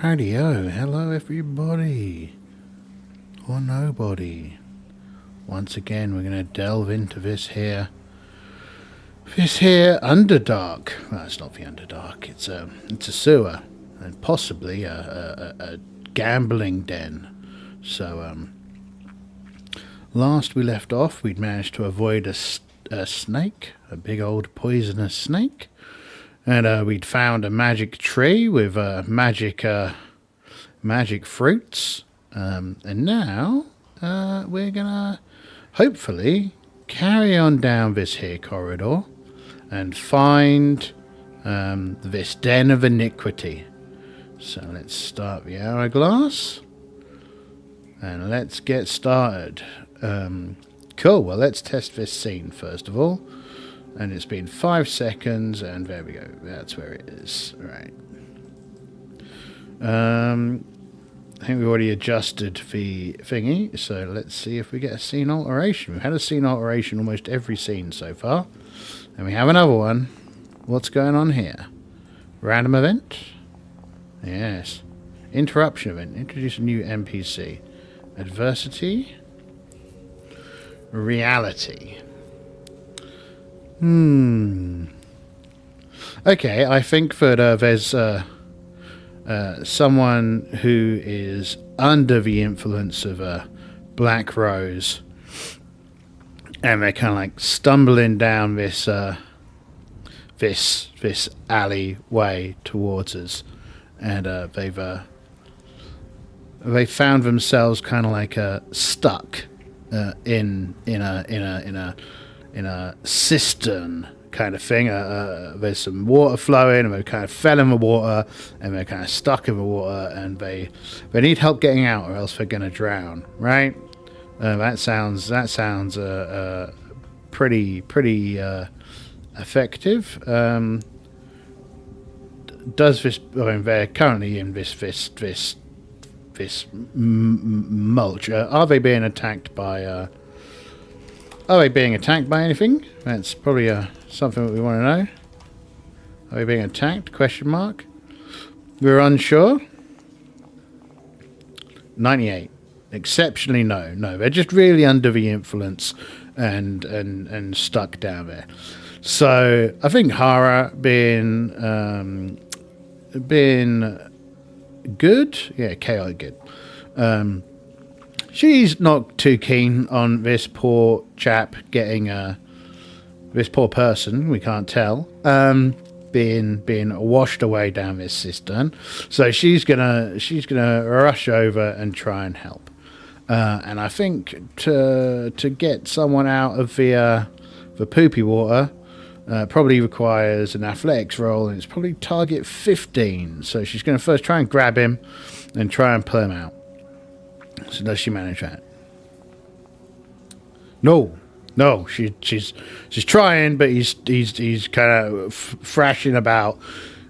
Radio, hello everybody, or nobody. Once again, we're going to delve into this here Underdark. Well, it's not the Underdark, it's a sewer, and possibly a gambling den. So, last we left off, we'd managed to avoid a snake, a big old poisonous snake. And we'd found a magic tree with magic fruits. And now we're going to hopefully carry on down this here corridor and find this den of iniquity. So let's start the hourglass and let's get started. Cool, well, let's test this scene first of all. And it's been 5 seconds, and there we go. That's where it is. Right. I think we already adjusted the thingy, so let's see if we get a scene alteration. We've had a scene alteration almost every scene so far. And we have another one. What's going on here? Random event? Yes. Interruption event. Introduce a new NPC. Adversity. Reality. Okay, I think that there's someone who is under the influence of Black Rose, and they're kind of like stumbling down this alleyway towards us, and they found themselves kind of like stuck in a cistern kind of thing. There's some water flowing, and they kind of fell in the water, and they're kind of stuck in the water, and they need help getting out, or else they're going to drown. Right? That sounds pretty effective. Does this? I mean, they're currently in this mulch. Are they being attacked by? Are they being attacked by anything? That's probably something that we want to know. Are they being attacked? Question mark. We're unsure. 98. Exceptionally no. No, they're just really under the influence and stuck down there. So I think Hara being good. Yeah, chaotic good. She's not too keen on this poor chap getting this poor person, we can't tell, being washed away down this cistern. So she's gonna rush over and try and help. And I think to get someone out of the poopy water probably requires an athletics roll, and it's probably target 15. So she's going to first try and grab him and try and pull him out. So does she manage that? No, she's trying, but he's kind of thrashing about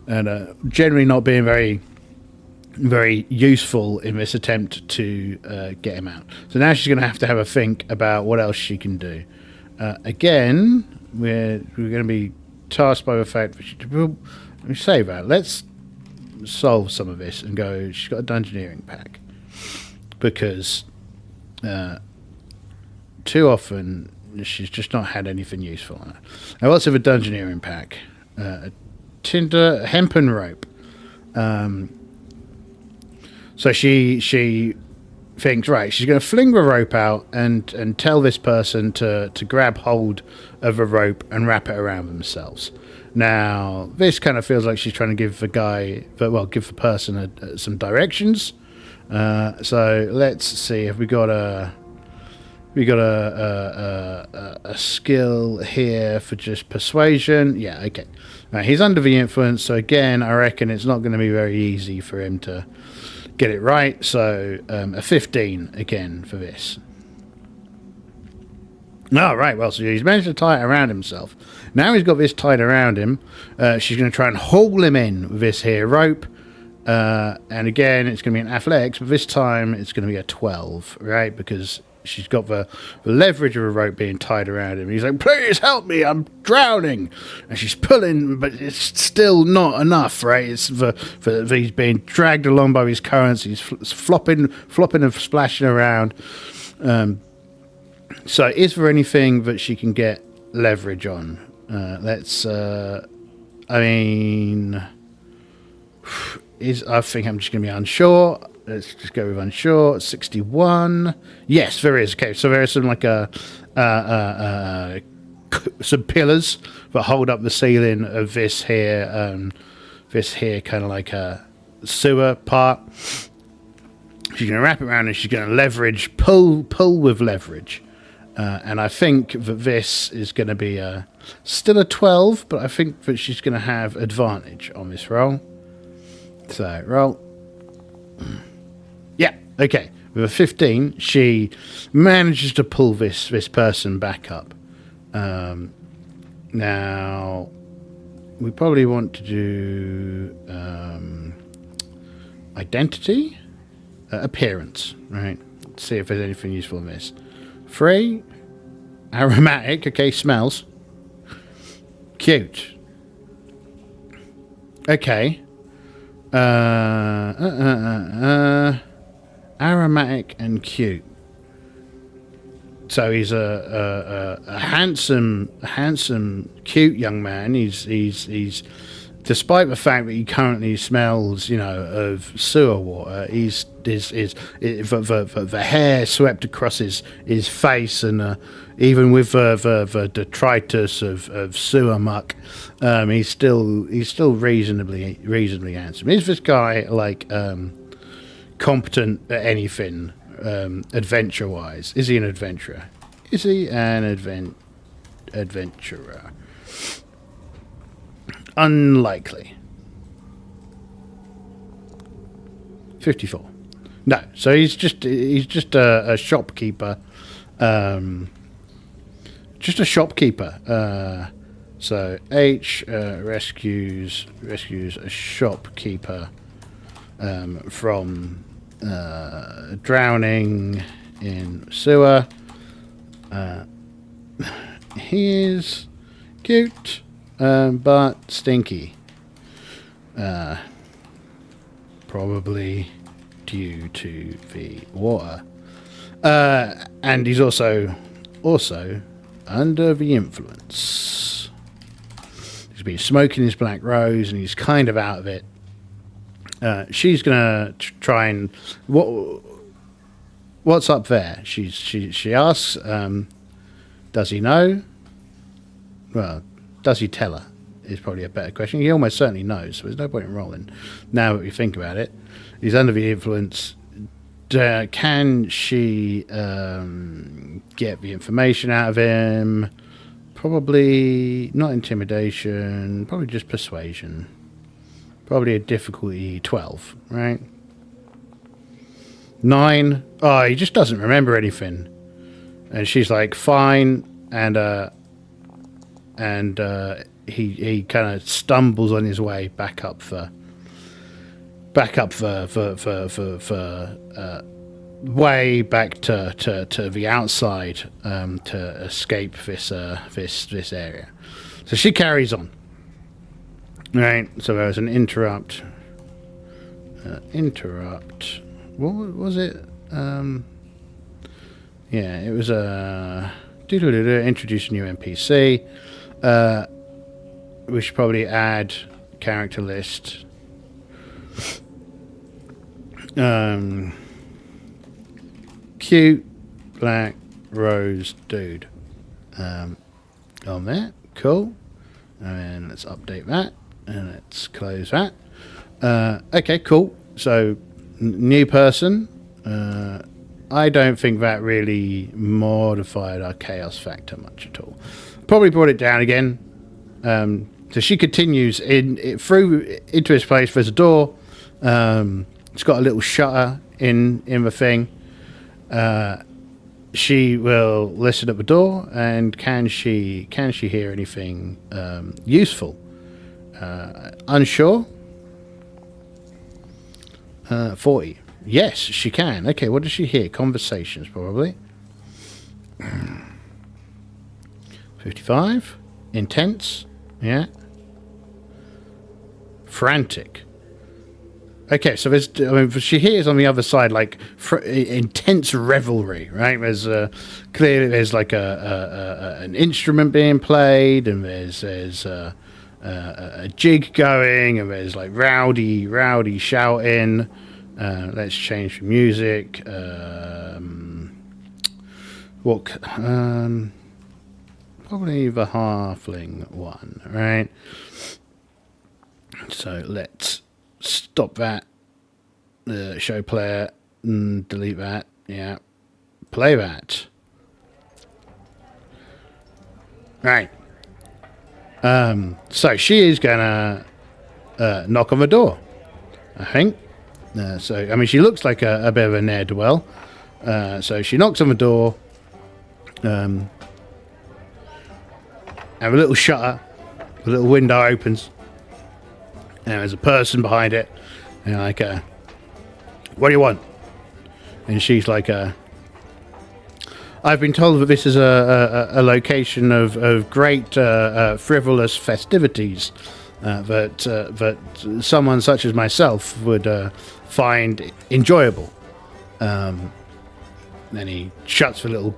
and generally not being very useful in this attempt to get him out. So now she's going to have a think about what else she can do. Again, we're going to be tasked by the fact that let me say that. Let's solve some of this and go. She's got a dungeoneering pack. Because too often she's just not had anything useful on her. Now, what's of a dungeoneering pack? A tinder hempen rope. So she thinks, right, she's going to fling the rope out and tell this person to grab hold of the rope and wrap it around themselves. Now, this kind of feels like she's trying to give the person some directions. So let's see if we got a skill here for just persuasion. Yeah, okay. Now, he's under the influence, so again, I reckon it's not going to be very easy for him to get it right. So a 15 again for this. Oh, right, well, so he's managed to tie it around himself. Now he's got this tied around him. She's going to try and haul him in with this here rope. And again, it's going to be an athletics, but this time it's going to be a 12, right? Because she's got the leverage of a rope being tied around him. He's like, please help me, I'm drowning. And she's pulling, but it's still not enough, right? It's he's being dragged along by his currents. He's flopping and splashing around. So is there anything that she can get leverage on? I think I'm just going to be unsure. Let's just go with unsure. 61. Yes, there is. Okay, so there is some like some pillars that hold up the ceiling of this here kind of like a sewer part. She's going to wrap it around and she's going to leverage, pull with leverage. And I think that this is going to be still a 12, but I think that she's going to have advantage on this roll. So, roll. Yeah, okay. With a 15, she manages to pull this person back up. Now, we probably want to do identity, appearance, right? Let's see if there's anything useful in this. 3, aromatic, okay, smells. Cute. Okay. Aromatic and cute. So he's a handsome, cute young man. He's despite the fact that he currently smells, of sewer water. The hair swept across his face, and even with the detritus of sewer muck, he's still reasonably handsome. Is this guy like competent at anything adventure wise? Is he an adventurer? Is he an adventurer? Unlikely. 54. No, so he's just a shopkeeper. Just a shopkeeper. So H rescues a shopkeeper from drowning in sewer. He is cute, but stinky. Probably due to the water. And he's also under the influence. He's been smoking his black rose and he's kind of out of it. She's gonna try and what's up there? She asks, does he know? Well, does he tell her? Is probably a better question. He almost certainly knows, so there's no point in rolling. Now that we think about it, he's under the influence. Can she get the information out of him? Probably not intimidation, probably just persuasion. Probably a difficulty 12, right? 9. Oh, he just doesn't remember anything. And she's like, fine, and he kind of stumbles on his way back up the way back to the outside to escape this area. So she carries on. Right. So there was an interrupt. What was it? Yeah, it was a introduce a new NPC. We should probably add character list. Cute black rose dude. On there, cool. And then let's update that and let's close that. Okay, cool. So new person. I don't think that really modified our chaos factor much at all. Probably brought it down again. So she continues into his place. There's a door. It's got a little shutter in the thing. She will listen at the door, and can she hear anything useful? Unsure. 40. Yes, she can. Okay, what does she hear? Conversations, probably. 55. Intense. Yeah. Frantic. Okay, so there's, I mean, she hears on the other side like intense revelry, right? There's clearly there's like an instrument being played, and there's a jig going, and there's like rowdy shouting. Let's change the music. Probably the halfling one, right? So let's stop that. The show player, delete that. Yeah, play that. Right. So she is gonna knock on the door, I think. So I mean, she looks like a bit of a ne'er-do-well. So she knocks on the door. And a little shutter, a little window opens, and there's a person behind it. And like, what do you want? And she's like, I've been told that this is a location of great frivolous festivities that someone such as myself would find enjoyable. Then he shuts the little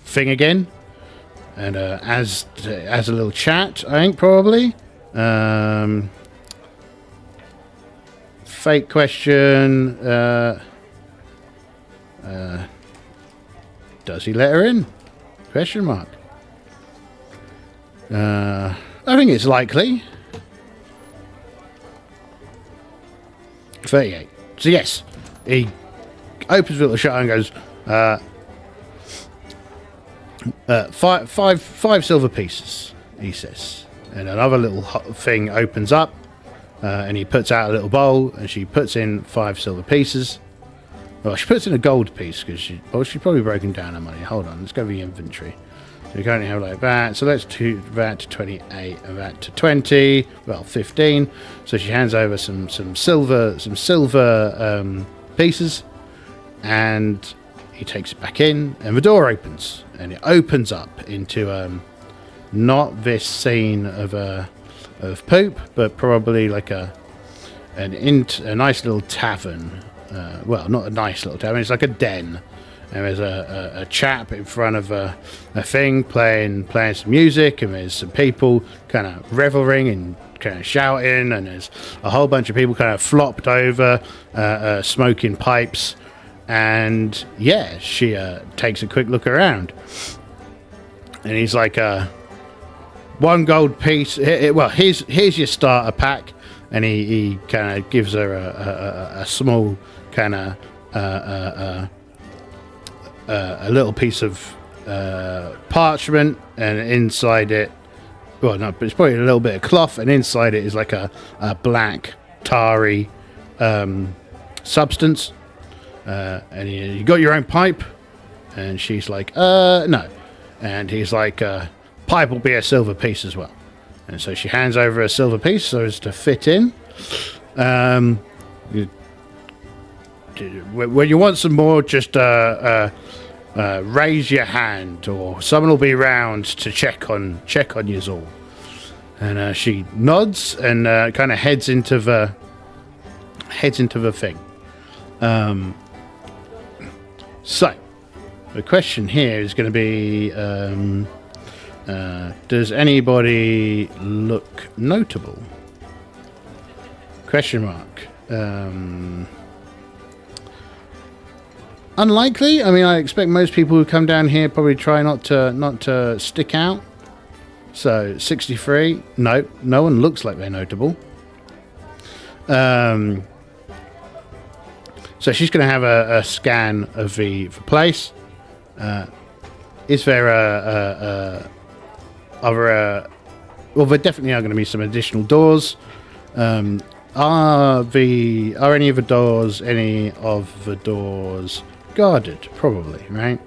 thing again, and as a little chat, I think probably. Fake question. Does he let her in? Question mark. I think it's likely. 38. So yes, he opens the little shutter and goes, five silver pieces, he says. And another little thing opens up, and he puts out a little bowl, and she puts in 5 silver pieces. Well, she puts in a gold piece because she's probably broken down her money. Hold on, let's go to the inventory. So you currently have like that. So let's do that to 28, and that to 20. Well, 15. So she hands over some silver pieces, and he takes it back in, and the door opens, and it opens up into not this scene of poop, but probably like a nice little tavern. Well, not a nice little tavern. It's like a den. And there's a chap in front of a thing playing some music, and there's some people kind of reveling and kind of shouting, and there's a whole bunch of people kind of flopped over, smoking pipes. And yeah, she takes a quick look around, and he's like, 1 gold piece. Well, here's your starter pack, and he kind of gives her a small kind of a little piece of parchment, and inside it, well, no, but it's probably a little bit of cloth, and inside it is like a black tarry substance. And you got your own pipe? And she's like, no. And he's like, pipe will be a silver piece as well. And so she hands over a silver piece so as to fit in. When you want some more, just raise your hand, or someone will be round to check on you all. And she nods and kind of heads into the thing. So the question here is going to be, does anybody look notable? Question mark. Unlikely. I mean, I expect most people who come down here probably try not to stick out. So 63. No one looks like they're notable. So she's going to have a scan of the place. Is there other? Well, there definitely are going to be some additional doors. Are any of the doors guarded? Probably, right?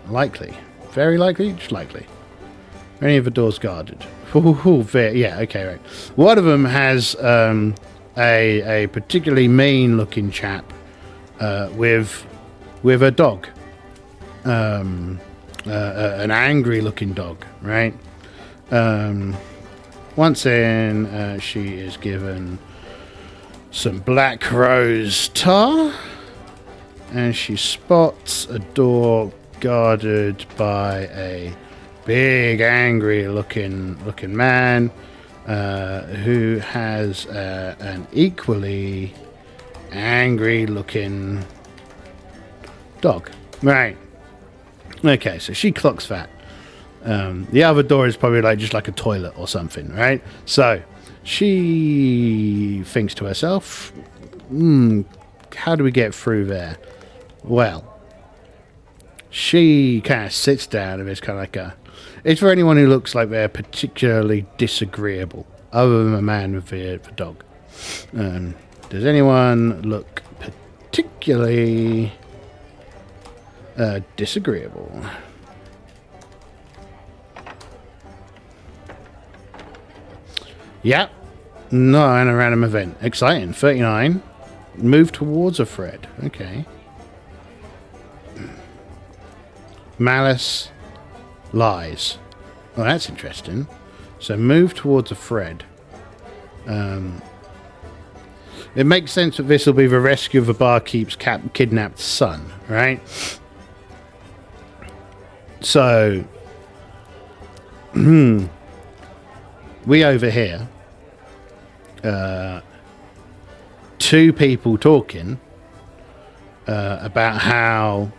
Likely, very likely, just likely. Are any of the doors guarded? Yeah, okay, right. One of them has a particularly mean-looking chap with a dog. an angry-looking dog, right? Once in, she is given some black rose tar, and she spots a door guarded by a big, angry-looking man who has an equally angry-looking dog. Right. Okay, so she clocks that. The other door is probably just like a toilet or something, right? So she thinks to herself, how do we get through there? Well, she kind of sits down and it's kind of like it's for anyone who looks like they're particularly disagreeable, other than the man with the dog. Does anyone look particularly disagreeable? Yep. Not in a random event. Exciting. 39. Move towards a thread. Okay. Malice. Lies. Oh, that's interesting. So move towards a thread. It makes sense that this will be the rescue of the barkeep's kidnapped son, right? So, we overhear two people talking about how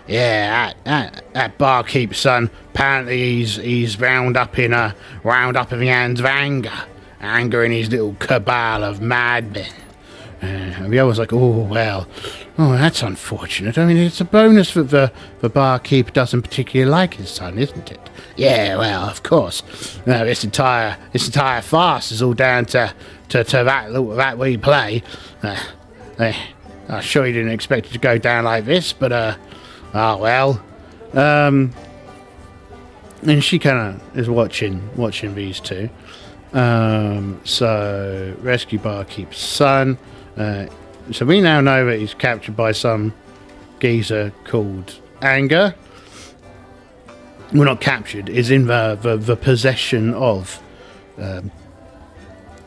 that barkeep's son, apparently he's wound up in the hands of anger in his little cabal of madmen. And the other was like, that's unfortunate. I mean, it's a bonus that the barkeep doesn't particularly like his son, isn't it? Yeah, well, of course. This entire farce is all down to that we play. I'm sure you didn't expect it to go down like this, but well. And she kind of is watching these two. So rescue barkeep's son. So we now know that he's captured by some geezer called Anger. Well, not captured, is in the possession of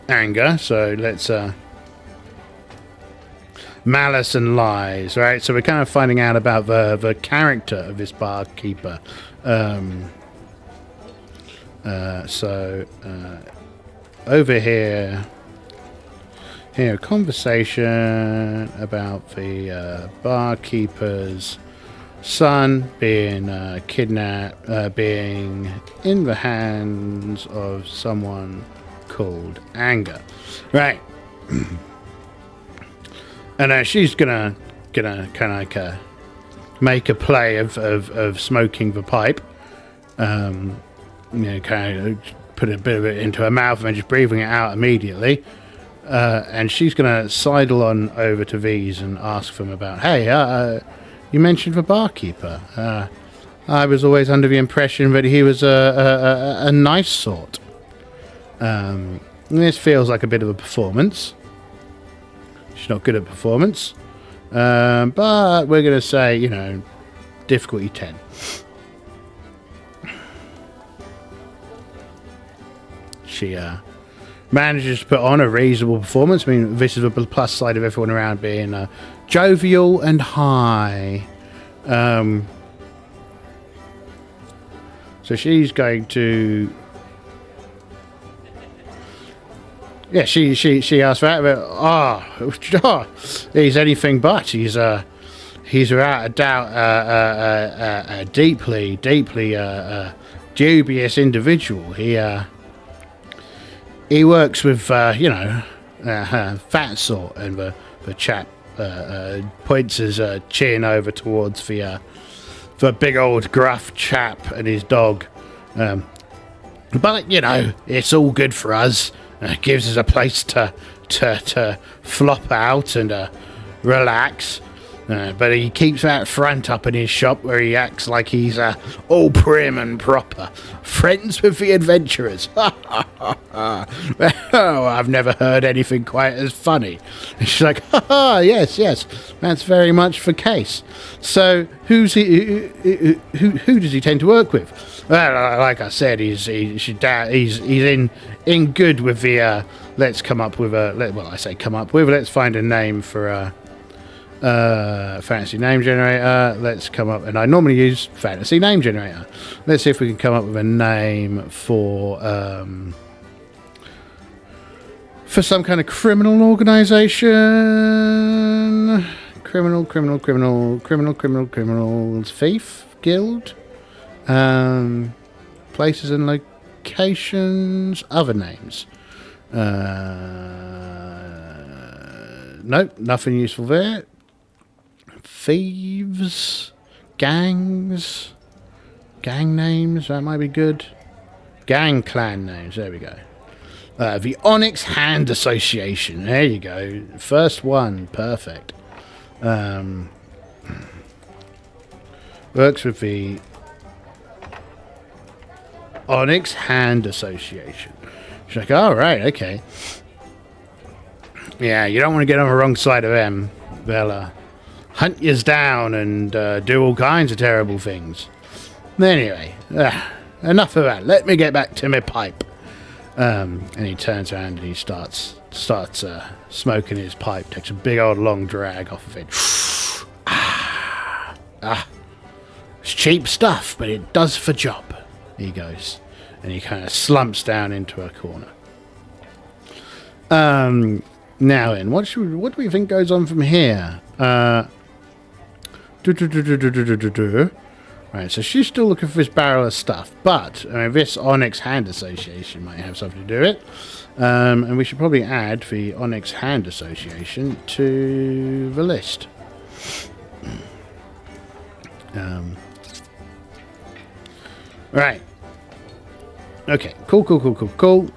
Anger. So let's Malice and Lies, right? So we're kind of finding out about the character of this barkeeper. Over here, a conversation about the barkeeper's son being kidnapped, being in the hands of someone called Anger, right? And she's gonna kind of make a play of smoking the pipe, kind of put a bit of it into her mouth and then just breathing it out immediately. And she's going to sidle on over to these and ask them about, hey, you mentioned the barkeeper. I was always under the impression that he was a nice sort. This feels like a bit of a performance. She's not good at performance. But we're going to say, difficulty 10. She manages to put on a reasonable performance. I mean, this is the plus side of everyone around being jovial and high. So she's going to... Yeah, she asked for that, but he's anything but. He's without a doubt a deeply dubious individual. He works with fat sort, and the chap points his chin over towards the big old gruff chap and his dog. But it's all good for us. It gives us a place to flop out and relax. But he keeps that front up in his shop where he acts like he's all prim and proper. Friends with the adventurers. Oh, I've never heard anything quite as funny. And she's like, yes, that's very much the case. So who does he tend to work with? Well, like I said, he's in good with the let's come up with let's find a name for fantasy name generator. Let's come up, and I normally use fantasy name generator. Let's see if we can come up with a name for some kind of criminal organization. Criminals, thief guild. Places and locations, other names. Nope, nothing useful there. Thieves, gangs, gang names, that might be good. Gang clan names, there we go. The Onyx Hand Association, there you go. First one, perfect. Works with the Onyx Hand Association. She's like, all right, okay. Yeah, you don't want to get on the wrong side of them. They'll hunt yous down and do all kinds of terrible things. Anyway, enough of that. Let me get back to my pipe. And he turns around and he starts smoking his pipe. Takes a big old long drag off of it. It's cheap stuff, but it does the job. He goes, and he kind of slumps down into a corner. Now then, what do we think goes on from here? Right, so she's still looking for this barrel of stuff, but this Onyx Hand Association might have something to do with it. And we should probably add the Onyx Hand Association to the list. Right. Okay, cool.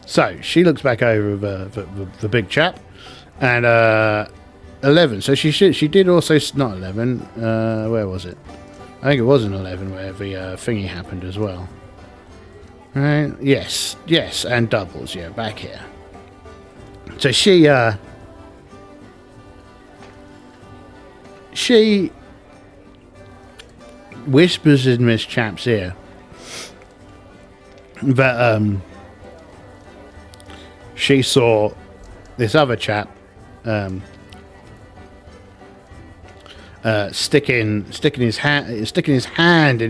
So she looks back over the big chap, and 11. So she did also not 11. Where was it? I think it was an 11 where the thingy happened as well. Right? Yes, and doubles. Yeah, back here. So she whispers in this chap's ear that she saw this other chap sticking his hand in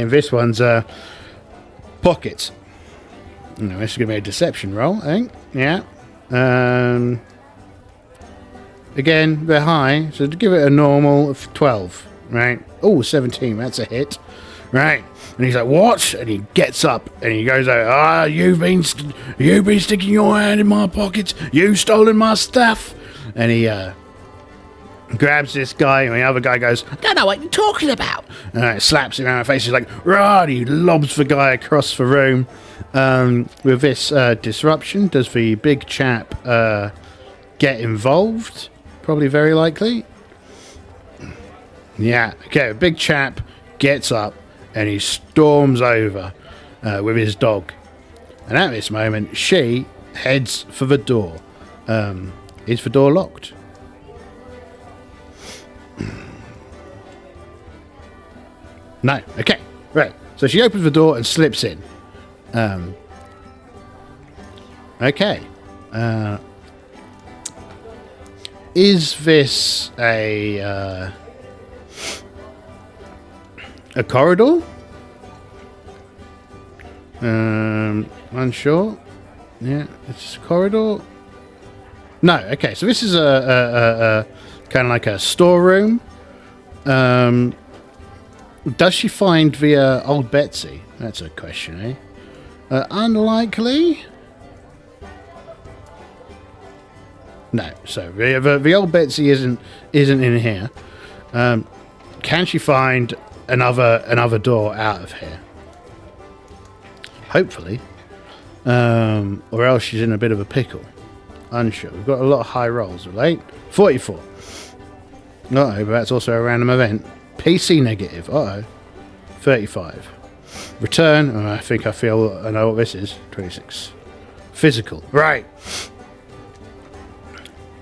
this one's pockets. This is gonna be a deception roll, I think. Yeah. Again, they're high, so to give it a normal of 12, right? Oh, 17, that's a hit, right? And he's like, "What?" And he gets up and he goes out. You've been sticking your hand in my pockets. You've stolen my stuff. And he grabs this guy, and the other guy goes, "I don't know what you're talking about." And slaps him around the face. He's like, "Right!" He lobs the guy across the room. With this disruption, does the big chap get involved? Probably very likely. Yeah. Okay. The big chap gets up and he storms over with his dog. And at this moment, she heads for the door. Is the door locked? No. Okay. Right. So she opens the door and slips in. Okay. Is this a corridor? Unsure. Yeah, it's a corridor. No. Okay. So this is a kind of like a storeroom. Does she find the old Betsy? That's a question, eh? Unlikely. No. So the old Betsy isn't in here. Can she find another door out of here? Hopefully. Or else she's in a bit of a pickle. Unsure. We've got a lot of high rolls, right? 44. Uh-oh, but that's also a random event. PC negative. Uh-oh. 35. Return. Oh, I think I know what this is. 26. Physical. Right.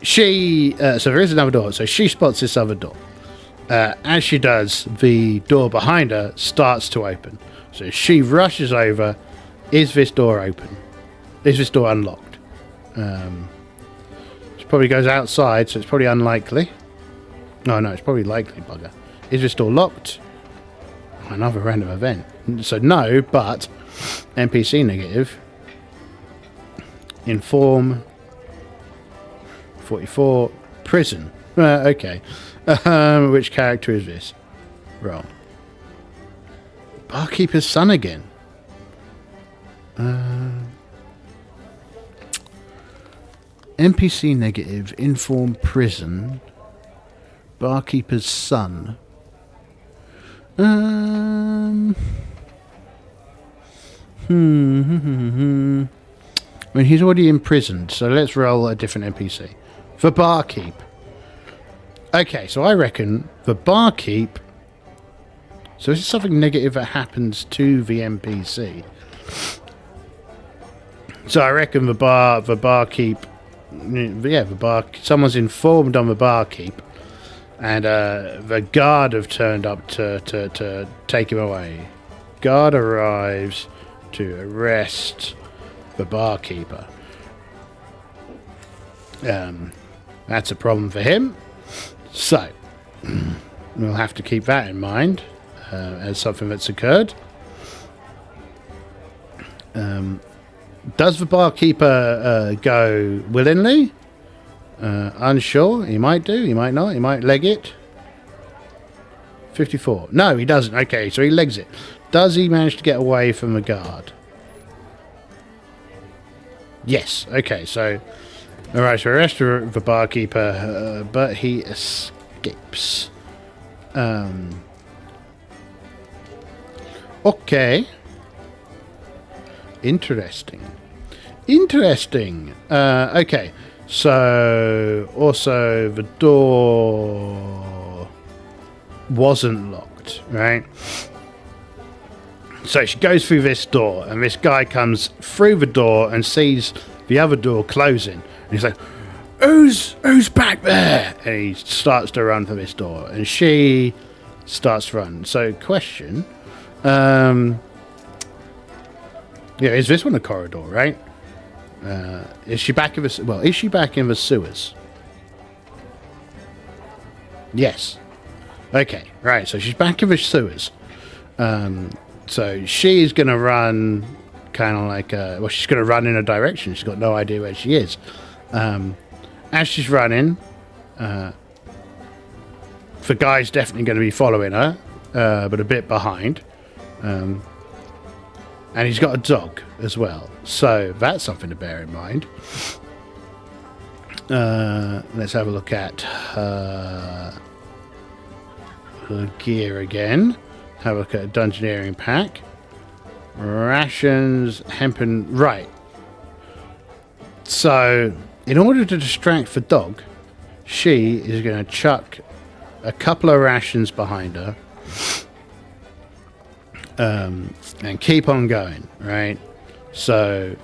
So there is another door. So she spots this other door. As she does, the door behind her starts to open. So she rushes over. Is this door open? Is this door unlocked? She probably goes outside, so it's probably unlikely. No, it's probably likely, bugger. Is this door locked? Oh, another random event. So no, but NPC negative. Inform. 44. Prison. Okay. Which character is this? Roll. Barkeeper's son again. NPC negative. Inform prison. Barkeeper's son. I mean, he's already imprisoned, so let's roll a different NPC. For barkeep. Okay, so I reckon the barkeep... So this is something negative that happens to the NPC. So I reckon the barkeep... Yeah, someone's informed on the barkeep. And the guard have turned up to take him away. Guard arrives to arrest the barkeeper. That's a problem for him. So, we'll have to keep that in mind as something that's occurred. Does the barkeeper go willingly? Unsure. He might do. He might not. He might leg it. 54. No, he doesn't. Okay, so he legs it. Does he manage to get away from the guard? Yes. Okay, so... Alright, so arrest the barkeeper, but he escapes. Okay. Interesting. Okay. So, also, the door wasn't locked, right? So she goes through this door, and this guy comes through the door and sees the other door closing. And he's like, who's back there? And he starts to run for this door, and she starts to run. So, question, yeah, is this one a corridor, right? Is she back in the... Well, is she back in the sewers? Yes. Okay, right, so she's back in the sewers. So she's going to run kind of like... well, she's going to run in a direction. She's got no idea where she is. As she's running, the guy's definitely going to be following her, but a bit behind. And he's got a dog as well. So that's something to bear in mind. Let's have a look at her gear again. Have a look at a dungeoneering pack. Rations, hempen... Right. So, in order to distract the dog, she is going to chuck a couple of rations behind her. And keep on going, right? So,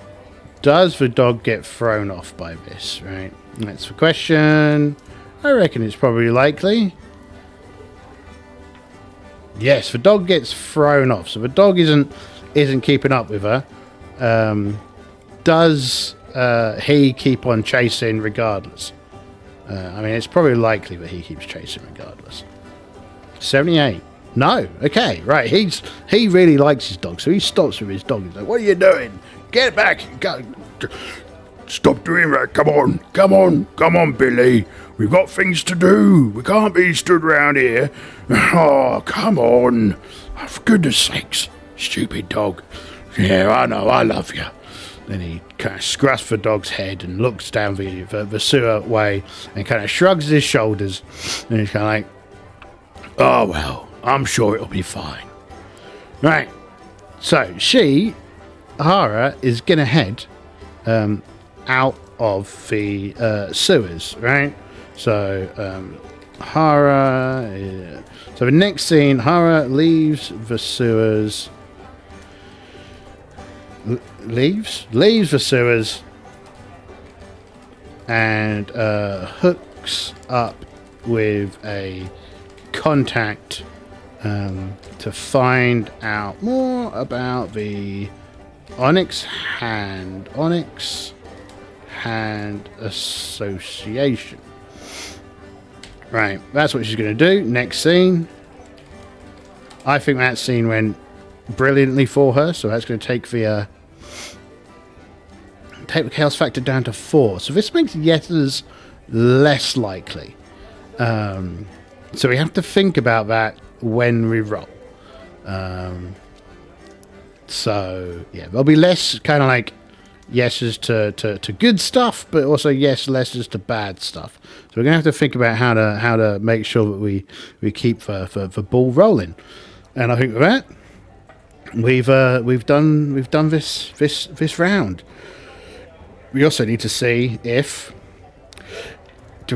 does the dog get thrown off by this, right? That's the question. I reckon it's probably likely. Yes, the dog gets thrown off. So the dog isn't keeping up with her. Does he keep on chasing regardless? I mean, it's probably likely that he keeps chasing regardless. 78. No. Okay, right. He really likes his dog, so he stops with his dog. He's like, what are you doing? Get back. Stop doing that. Come on, Billy. We've got things to do. We can't be stood around here. Oh, come on. Oh, for goodness sakes, stupid dog. Yeah, I know, I love you. Then he kind of scruffs the dog's head and looks down the sewer way and kind of shrugs his shoulders. And he's kind of like, oh, well, I'm sure it'll be fine. Right. So, Hara, is going to head out of the sewers, right? So Hara. So the next scene, Hara leaves the sewers. Leaves the sewers and hooks up with a contact to find out more about the Onyx Hand Association. Right, that's what she's going to do. Next scene. I think that scene went brilliantly for her, so that's going to take the chaos factor down to 4. So this makes yeses less likely. So we have to think about that when we roll. So yeah, there'll be less kind of like yeses to good stuff, but also lesses to bad stuff. So we're gonna have to think about how to make sure that we keep the ball rolling. And I think with that, we've done this round. We also need to see if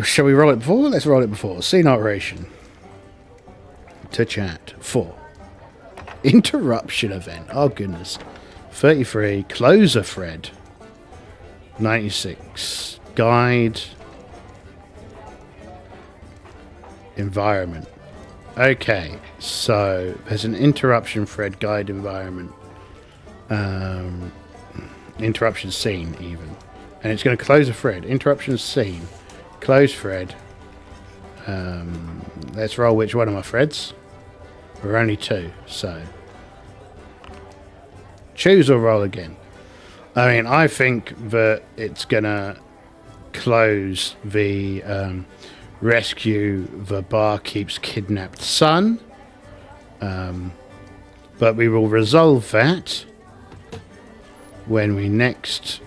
shall we roll it before? Let's roll it before. Scene alteration to chat 4. Interruption event. Oh goodness. 33. Closer thread. 96. Guide. Environment. Okay, so there's an interruption thread, guide, environment. Interruption scene even. And it's going to close a thread. Interruption scene. Close thread. Let's roll which one of my threads. We're only 2, so choose or roll again. I mean, I think that it's gonna close the rescue the barkeep's kidnapped son, but we will resolve that when we next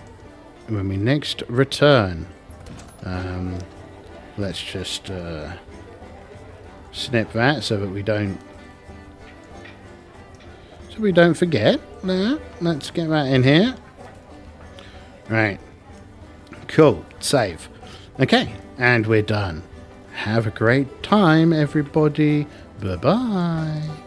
return. Let's just snip that so that we don't forget. Let's get that in here. Right. Cool. Save. Okay. And we're done. Have a great time, everybody. Bye-bye.